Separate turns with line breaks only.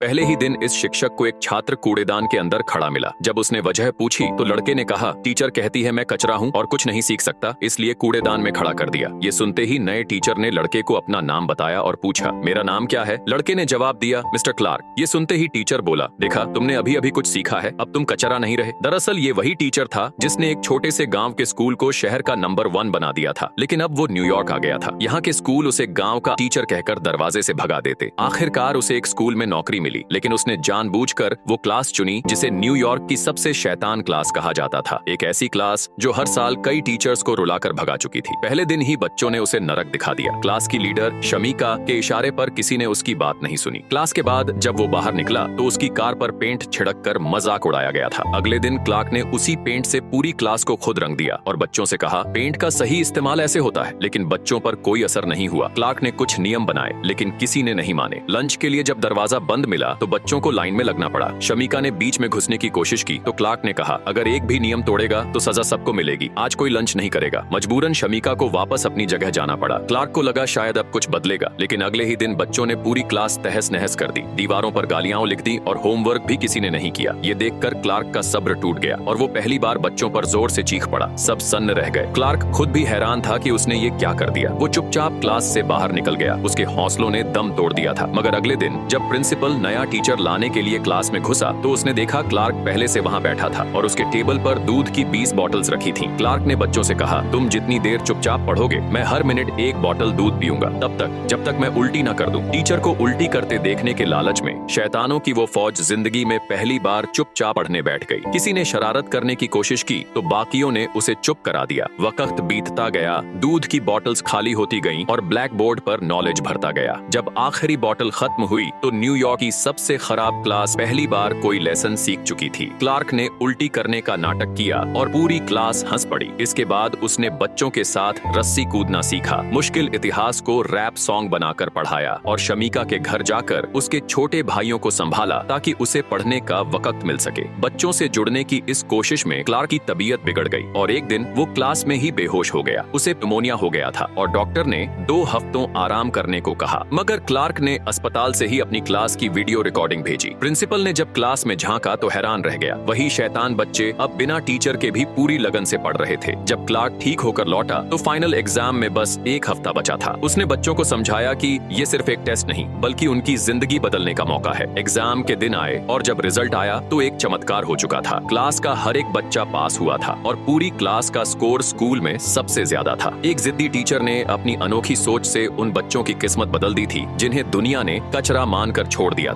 पहले ही दिन इस शिक्षक को एक छात्र कूड़ेदान के अंदर खड़ा मिला। जब उसने वजह पूछी तो लड़के ने कहा, टीचर कहती है मैं कचरा हूँ और कुछ नहीं सीख सकता, इसलिए कूड़ेदान में खड़ा कर दिया। ये सुनते ही नए टीचर ने लड़के को अपना नाम बताया और पूछा, मेरा नाम क्या है? लड़के ने जवाब दिया, मिस्टर क्लार्क। ये सुनते ही टीचर बोला, देखा तुमने अभी अभी कुछ सीखा है, अब तुम कचरा नहीं रहे। दरअसल ये वही टीचर था जिसने एक छोटे से गाँव के स्कूल को शहर का नंबर 1 बना दिया था, लेकिन अब वो न्यूयॉर्क आ गया था। यहाँ के स्कूल उसे गाँव का टीचर कहकर दरवाजे से भगा देते। आखिरकार उसे एक स्कूल में नौकरी मिली, लेकिन उसने जानबूझकर वो क्लास चुनी जिसे न्यूयॉर्क की सबसे शैतान क्लास कहा जाता था। एक ऐसी क्लास जो हर साल कई टीचर्स को रुलाकर भगा चुकी थी। पहले दिन ही बच्चों ने उसे नरक दिखा दिया। क्लास की लीडर शमीका के इशारे पर किसी ने उसकी बात नहीं सुनी। क्लास के बाद जब वो बाहर निकला तो उसकी कार पर पेंट छिड़क कर मजाक उड़ाया गया था। अगले दिन क्लार्क ने उसी पेंट से पूरी क्लास को खुद रंग दिया और बच्चों से कहा, पेंट का सही इस्तेमाल ऐसे होता है। लेकिन बच्चों पर कोई असर नहीं हुआ। क्लार्क ने कुछ नियम बनाए, लेकिन किसी ने नहीं माने। लंच के लिए जब दरवाजा बंद मिला तो बच्चों को लाइन में लगना पड़ा। शमीका ने बीच में घुसने की कोशिश की तो क्लार्क ने कहा, अगर एक भी नियम तोड़ेगा तो सजा सबको मिलेगी, आज कोई लंच नहीं करेगा। मजबूरन शमीका को वापस अपनी जगह जाना पड़ा। क्लार्क को लगा शायद अब कुछ बदलेगा, लेकिन अगले ही दिन बच्चों ने पूरी क्लास तहस नहस कर दी। दीवारों पर गालियां लिख दी और होमवर्क भी किसी ने नहीं किया। ये देखकर क्लार्क का सब्र टूट गया और वो पहली बार बच्चों पर जोर से चीख पड़ा। सब सन्न रह गए। क्लार्क खुद भी हैरान था कि उसने ये क्या कर दिया। वो चुपचाप क्लास से बाहर निकल गया। उसके हौसलों ने दम तोड़ दिया था। मगर अगले दिन जब प्रिंसिपल नया टीचर लाने के लिए क्लास में घुसा तो उसने देखा क्लार्क पहले से वहां बैठा था और उसके टेबल पर दूध की 20 बॉटल्स रखी थीं। क्लार्क ने बच्चों से कहा, तुम जितनी देर चुपचाप पढ़ोगे मैं हर मिनट एक बॉटल दूध पीऊंगा, तब तक जब तक मैं उल्टी ना कर दूं। टीचर को उल्टी करते देखने के लालच में शैतानों की वो फौज जिंदगी में पहली बार चुपचाप पढ़ने बैठ गई। किसी ने शरारत करने की कोशिश की तो बाकियों ने उसे चुप करा दिया। वक्त बीतता गया, दूध की बॉटल्स खाली होती गईं और ब्लैक बोर्ड पर नॉलेज भरता गया। जब आखिरी बॉटल खत्म हुई तो न्यूयॉर्क की सबसे खराब क्लास पहली बार कोई लेसन सीख चुकी थी। क्लार्क ने उल्टी करने का नाटक किया और पूरी क्लास हंस पड़ी। इसके बाद उसने बच्चों के साथ रस्सी कूदना सीखा, मुश्किल इतिहास को रैप सॉन्ग बनाकर पढ़ाया और शमीका के घर जाकर उसके छोटे भाइयों को संभाला ताकि उसे पढ़ने का वक्त मिल सके। बच्चों से जुड़ने की इस कोशिश में क्लार्क की तबीयत बिगड़ गई और एक दिन वो क्लास में ही बेहोश हो गया। उसे निमोनिया हो गया था और डॉक्टर ने 2 हफ्तों आराम करने को कहा। मगर क्लार्क ने अस्पताल से ही अपनी क्लास की वीडियो रिकॉर्डिंग भेजी। प्रिंसिपल ने जब क्लास में झांका तो हैरान रह गया। वही शैतान बच्चे अब बिना टीचर के भी पूरी लगन से पढ़ रहे थे। जब क्लार्क ठीक होकर लौटा तो फाइनल एग्जाम में बस 1 हफ्ता बचा था। उसने बच्चों को समझाया कि ये सिर्फ एक टेस्ट नहीं बल्कि उनकी जिंदगी बदलने का मौका है। एग्जाम के दिन आए और जब रिजल्ट आया तो एक चमत्कार हो चुका था। क्लास का हर एक बच्चा पास हुआ था और पूरी क्लास का स्कोर स्कूल में सबसे ज्यादा था। एक जिद्दी टीचर ने अपनी अनोखी सोच से उन बच्चों की किस्मत बदल दी थी जिन्हें दुनिया ने कचरा मानकर छोड़ दिया